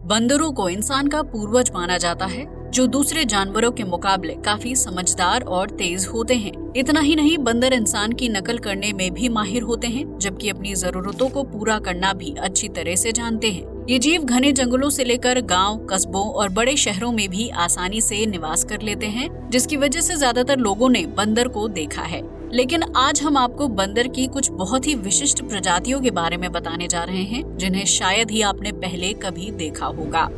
बंदरों को इंसान का पूर्वज माना जाता है, जो दूसरे जानवरों के मुकाबले काफी समझदार और तेज होते हैं। इतना ही नहीं, बंदर इंसान की नकल करने में भी माहिर होते हैं, जबकि अपनी जरूरतों को पूरा करना भी अच्छी तरह से जानते हैं। ये जीव घने जंगलों से लेकर गांव, कस्बों और बड़े शहरों में भी आसानी से निवास कर लेते हैं, जिसकी वजह से ज्यादातर लोगों ने बंदर को देखा है। लेकिन आज हम आपको बंदर की कुछ बहुत ही विशिष्ट प्रजातियों के बारे में बताने जा रहे हैं, जिन्हें शायद ही आपने पहले कभी देखा होगा।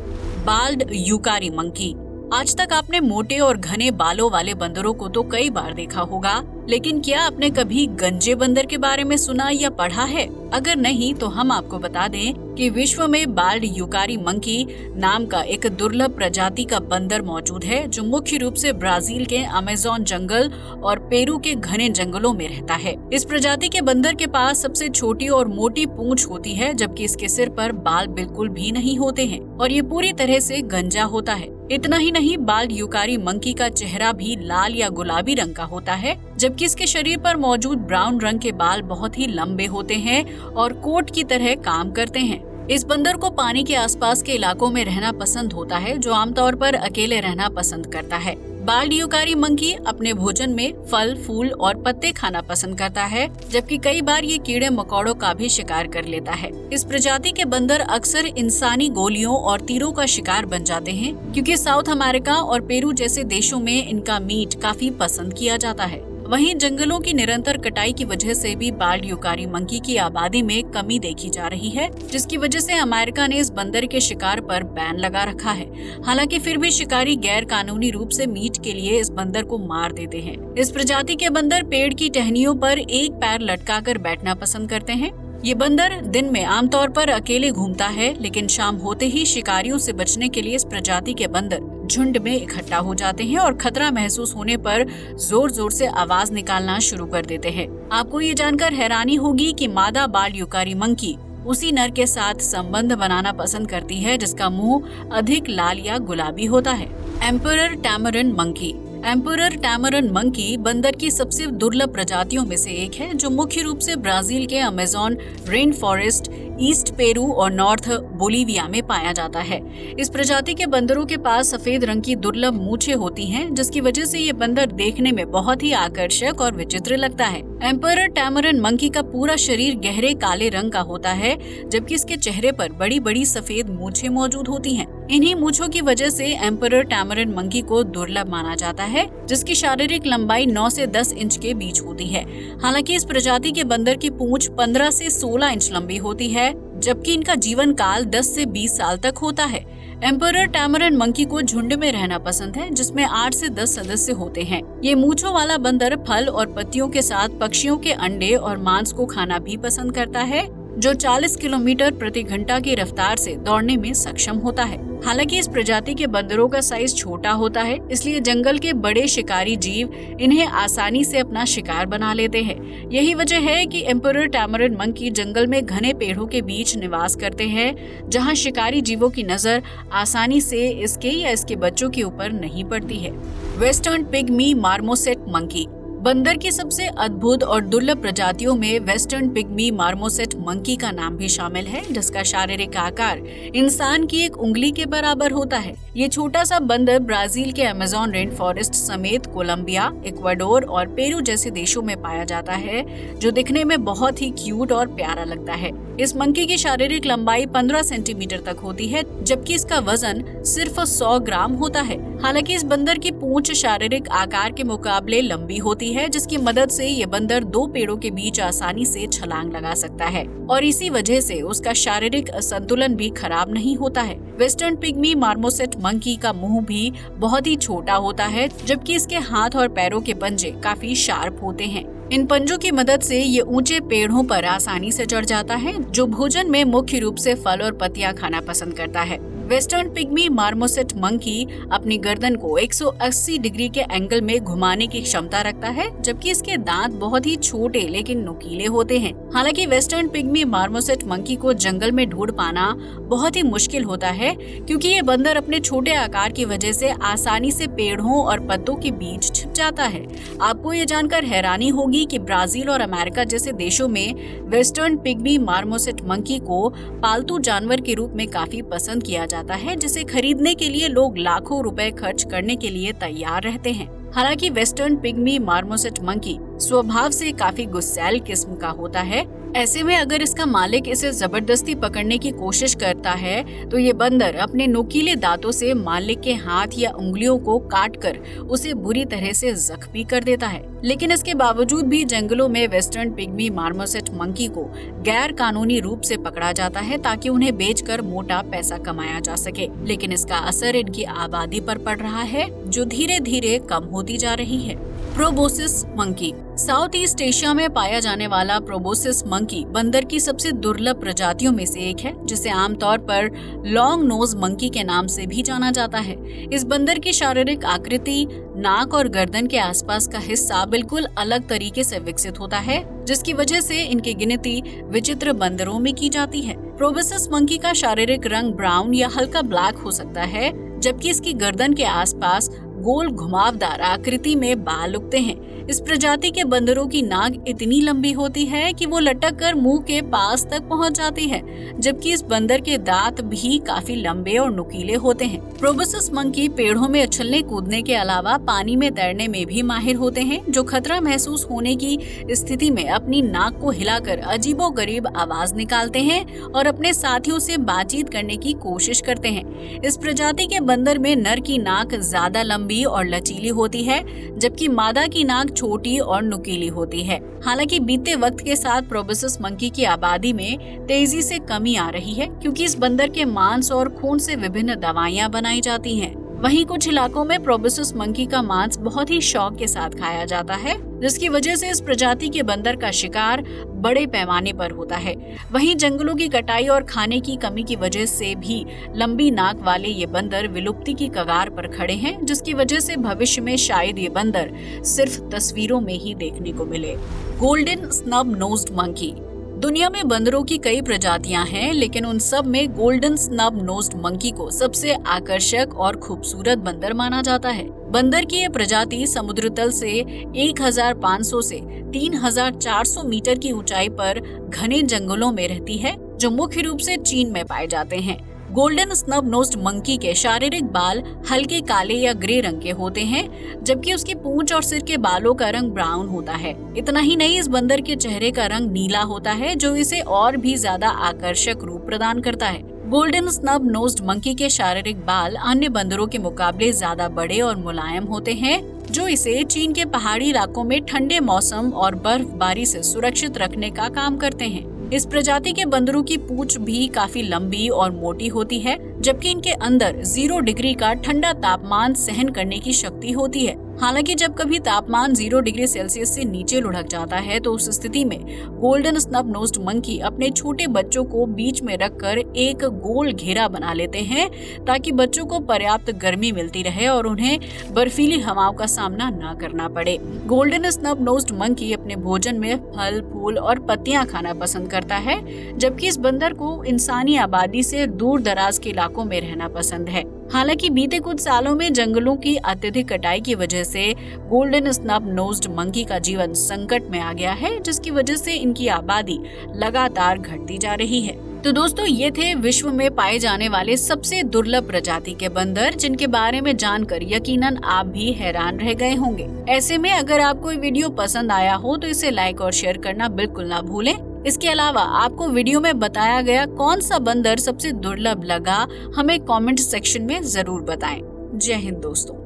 Bald uakari monkey. आज तक आपने मोटे और घने बालों वाले बंदरों को तो कई बार देखा होगा, लेकिन क्या आपने कभी गंजे बंदर के बारे में सुना या पढ़ा है? अगर नहीं तो हम आपको बता दें कि विश्व में बाल्ड यूकारी मंकी नाम का एक दुर्लभ प्रजाति का बंदर मौजूद है, जो मुख्य रूप से ब्राजील के अमेज़न जंगल और पेरू के घने जंगलों में रहता है। इस प्रजाति के बंदर के पास सबसे छोटी और मोटी पूंछ होती है, जबकि इसके सिर पर बाल बिल्कुल भी नहीं होते हैं और ये पूरी तरह से गंजा होता है। इतना ही नहीं, बाल्ड यूकारी मंकी का चेहरा भी लाल या गुलाबी रंग का होता है, जबकि इसके शरीर पर मौजूद ब्राउन रंग के बाल बहुत ही लंबे होते हैं और कोट की तरह काम करते हैं। इस बंदर को पानी के आसपास के इलाकों में रहना पसंद होता है, जो आमतौर पर अकेले रहना पसंद करता है। बाल्ड यूकारी मंकी अपने भोजन में फल, फूल और पत्ते खाना पसंद करता है, जबकि कई बार ये कीड़े मकोड़ों का भी शिकार कर लेता है। इस प्रजाति के बंदर अक्सर इंसानी गोलियों और तीरों का शिकार बन जाते हैं, क्योंकि साउथ अमेरिका और पेरू जैसे देशों में इनका मीट काफी पसंद किया जाता है। वहीं जंगलों की निरंतर कटाई की वजह से भी बाल्ड यूकारी मंकी की आबादी में कमी देखी जा रही है, जिसकी वजह से अमेरिका ने इस बंदर के शिकार पर बैन लगा रखा है। हालांकि फिर भी शिकारी गैर कानूनी रूप से मीट के लिए इस बंदर को मार देते हैं। इस प्रजाति के बंदर पेड़ की टहनियों पर एक पैर लटकाकर बैठना पसंद करते हैं। ये बंदर दिन में आमतौर पर अकेले घूमता है, लेकिन शाम होते ही शिकारियों से बचने के लिए इस प्रजाति के बंदर झुंड में इकट्ठा हो जाते हैं और खतरा महसूस होने पर जोर जोर से आवाज निकालना शुरू कर देते हैं। आपको ये जानकर हैरानी होगी कि मादा बाल्ड यूकारी मंकी उसी नर के साथ संबंध बनाना पसंद करती है, जिसका मुंह अधिक लाल या गुलाबी होता है। Emperor tamarin monkey. Emperor tamarin monkey बंदर की सबसे दुर्लभ प्रजातियों में से एक है, जो मुख्य रूप से ब्राजील के Amazon rain forest, east Peru और नॉर्थ बोलिविया में पाया जाता है। इस प्रजाति के बंदरों के पास सफेद रंग की दुर्लभ मूछें होती हैं, जिसकी वजह से ये बंदर देखने में बहुत ही आकर्षक और विचित्र लगता है। एम्परर टैमरिन मंकी का पूरा शरीर गहरे काले रंग का होता है, जबकि इसके चेहरे पर बड़ी बड़ी सफेद मूछें मौजूद होती हैं। इन्हीं मूछों की वजह से एम्परर टैमरिन मंकी को दुर्लभ माना जाता है, जिसकी शारीरिक लंबाई 9 से 10 इंच के बीच होती है। हालांकि इस प्रजाति के बंदर की पूंछ 15 से 16 इंच लंबी होती है, जबकि इनका जीवन काल 10 से 20 साल तक होता है। एम्परर टैमरिन मंकी को झुंड में रहना पसंद है, जिसमें 8 से 10 सदस्य होते हैं। ये मूंछों वाला बंदर फल और पत्तियों के साथ पक्षियों के अंडे और मांस को खाना भी पसंद करता है, जो 40 किलोमीटर प्रति घंटा की रफ्तार से दौड़ने में सक्षम होता है। हालांकि इस प्रजाति के बंदरों का साइज छोटा होता है, इसलिए जंगल के बड़े शिकारी जीव इन्हें आसानी से अपना शिकार बना लेते हैं। यही वजह है कि एम्परर टैमरिन मंकी जंगल में घने पेड़ों के बीच निवास करते हैं, जहां शिकारी जीवों की नजर आसानी से इसके या इसके बच्चों के ऊपर नहीं पड़ती है। Western pygmy marmoset monkey. बंदर की सबसे अद्भुत और दुर्लभ प्रजातियों में वेस्टर्न पिग्मी मार्मोसेट मंकी का नाम भी शामिल है, जिसका शारीरिक आकार इंसान की एक उंगली के बराबर होता है। ये छोटा सा बंदर ब्राजील के अमेज़न रेन फॉरेस्ट समेत कोलंबिया, इक्वाडोर और पेरू जैसे देशों में पाया जाता है, जो दिखने में बहुत ही क्यूट और प्यारा लगता है। इस मंकी की शारीरिक लंबाई 15 सेंटीमीटर तक होती है, जबकि इसका वजन सिर्फ 100 ग्राम होता है। हालांकि इस बंदर की पूंछ शारीरिक आकार के मुकाबले लंबी होती है, जिसकी मदद से ये बंदर 2 पेड़ों के बीच आसानी से छलांग लगा सकता है और इसी वजह से उसका शारीरिक संतुलन भी खराब नहीं होता है। वेस्टर्न पिग्मी मार्मोसेट मंकी का मुंह भी बहुत ही छोटा होता है, जबकि इसके हाथ और पैरों के पंजे काफी शार्प होते हैं। इन पंजों की मदद से ये ऊंचे पेड़ों पर आसानी से चढ़ जाता है, जो भोजन में मुख्य रूप से फल और पत्तियां खाना पसंद करता है। वेस्टर्न पिग्मी मार्मोसेट मंकी अपनी गर्दन को 180 डिग्री के एंगल में घुमाने की क्षमता रखता है, जबकि इसके दांत बहुत ही छोटे लेकिन नुकीले होते हैं। हालांकि वेस्टर्न पिग्मी मार्मोसेट मंकी को जंगल में ढूंढ पाना बहुत ही मुश्किल होता है, क्योंकि ये बंदर अपने छोटे आकार की वजह से आसानी से पेड़ों और पत्तों के बीच बच जाता है। आपको ये जानकर हैरानी होगी कि ब्राजील और अमेरिका जैसे देशों में वेस्टर्न पिग्मी मार्मोसेट मंकी को पालतू जानवर के रूप में काफी पसंद किया जाता है, जिसे खरीदने के लिए लोग लाखों रुपए खर्च करने के लिए तैयार रहते हैं। हालांकि वेस्टर्न पिग्मी मार्मोसेट मंकी स्वभाव से काफी गुस्सैल किस्म का होता है। ऐसे में अगर इसका मालिक इसे जबरदस्ती पकड़ने की कोशिश करता है तो ये बंदर अपने नुकीले दांतों से मालिक के हाथ या उंगलियों को काटकर उसे बुरी तरह से जख्मी कर देता है। लेकिन इसके बावजूद भी जंगलों में वेस्टर्न पिग्मी मार्मोसेट मंकी को गैर कानूनी रूप से पकड़ा जाता है ताकि उन्हें बेचकर मोटा पैसा कमाया जा सके। लेकिन इसका असर इनकी आबादी पर पड़ रहा है, जो धीरे धीरे कम होती जा रही है। Proboscis monkey. South east Asia में पाया जाने वाला प्रोबोसिस मंकी बंदर की सबसे दुर्लभ प्रजातियों में से एक है, जिसे आमतौर पर लॉन्ग नोज मंकी के नाम से भी जाना जाता है। इस बंदर की शारीरिक आकृति नाक और गर्दन के आसपास का हिस्सा बिल्कुल अलग तरीके से विकसित होता है, जिसकी वजह से इनकी गिनती विचित्र बंदरों में की जाती है। प्रोबोसिस मंकी का शारीरिक रंग ब्राउन या हल्का ब्लैक हो सकता है, जबकि इसकी गर्दन के आसपास गोल घुमावदार आकृति में बाल उगते हैं। इस प्रजाति के बंदरों की नाक इतनी लंबी होती है कि वो लटक कर मुंह के पास तक पहुंच जाती है, जबकि इस बंदर के दांत भी काफी लंबे और नुकीले होते हैं। प्रोबोसिस मंकी पेड़ों में उछलने कूदने के अलावा पानी में तैरने में भी माहिर होते हैं, जो खतरा महसूस होने की स्थिति में अपनी नाक को हिलाकर अजीबोगरीब आवाज निकालते हैं और अपने साथियों से बातचीत करने की कोशिश करते हैं। इस प्रजाति के बंदर में नर की नाक ज्यादा लंबी और लचीली होती है, जबकि मादा की नाक छोटी और नुकीली होती है। हालांकि बीते वक्त के साथ प्रोबोसिस मंकी की आबादी में तेजी से कमी आ रही है, क्योंकि इस बंदर के मांस और खून से विभिन्न दवाइयां बनाई जाती हैं। वहीं कुछ इलाकों में प्रोबोसिस मंकी का मांस बहुत ही शौक के साथ खाया जाता है, जिसकी वजह से इस प्रजाति के बंदर का शिकार बड़े पैमाने पर होता है। वहीं जंगलों की कटाई और खाने की कमी की वजह से भी लंबी नाक वाले ये बंदर विलुप्ति की कगार पर खड़े हैं, जिसकी वजह से भविष्य में शायद ये बंदर सिर्फ तस्वीरों में ही देखने को मिले। Golden snub nosed monkey. दुनिया में बंदरों की कई प्रजातियां हैं, लेकिन उन सब में गोल्डन स्नब नोज्ड मंकी को सबसे आकर्षक और खूबसूरत बंदर माना जाता है। बंदर की ये प्रजाति समुद्र तल से 1500 से 3400 मीटर की ऊंचाई पर घने जंगलों में रहती है, जो मुख्य रूप से चीन में पाए जाते हैं। गोल्डन स्नब नोज्ड मंकी के शारीरिक बाल हल्के काले या ग्रे रंग के होते हैं, जबकि उसकी पूंछ और सिर के बालों का रंग ब्राउन होता है। इतना ही नहीं, इस बंदर के चेहरे का रंग नीला होता है, जो इसे और भी ज्यादा आकर्षक रूप प्रदान करता है। गोल्डन स्नब नोज्ड मंकी के शारीरिक बाल अन्य बंदरों के मुकाबले ज्यादा बड़े और मुलायम होते हैं, जो इसे चीन के पहाड़ी इलाकों में ठंडे मौसम और बर्फबारी से सुरक्षित रखने का काम करते हैं। इस प्रजाति के बंदरों की पूंछ भी काफी लंबी और मोटी होती है, जबकि इनके अंदर 0 डिग्री का ठंडा तापमान सहन करने की शक्ति होती है। हालांकि जब कभी तापमान 0 डिग्री सेल्सियस से नीचे लुढ़क जाता है तो उस स्थिति में गोल्डन स्नब नोज्ड मंकी अपने छोटे बच्चों को बीच में रखकर एक गोल घेरा बना लेते हैं, ताकि बच्चों को पर्याप्त गर्मी मिलती रहे और उन्हें बर्फीली हवाओं का सामना न करना पड़े। गोल्डन स्नब नोज्ड मंकी अपने भोजन में फल, फूल और पत्तियां खाना पसंद करता है, जबकि इस बंदर को इंसानी आबादी से दूर दराज के इलाकों में रहना पसंद है। हालांकि बीते कुछ सालों में जंगलों की अत्यधिक कटाई की वजह से गोल्डन स्नब नोज्ड मंकी का जीवन संकट में आ गया है, जिसकी वजह से इनकी आबादी लगातार घटती जा रही है। तो दोस्तों, ये थे विश्व में पाए जाने वाले सबसे दुर्लभ प्रजाति के बंदर, जिनके बारे में जानकर यकीनन आप भी हैरान रह गए होंगे। ऐसे में अगर आपको ये वीडियो पसंद आया हो तो इसे लाइक और शेयर करना बिल्कुल ना भूलें। इसके अलावा आपको वीडियो में बताया गया कौन सा बंदर सबसे दुर्लभ लगा, हमें कमेंट सेक्शन में जरूर बताएं। जय हिंद दोस्तों।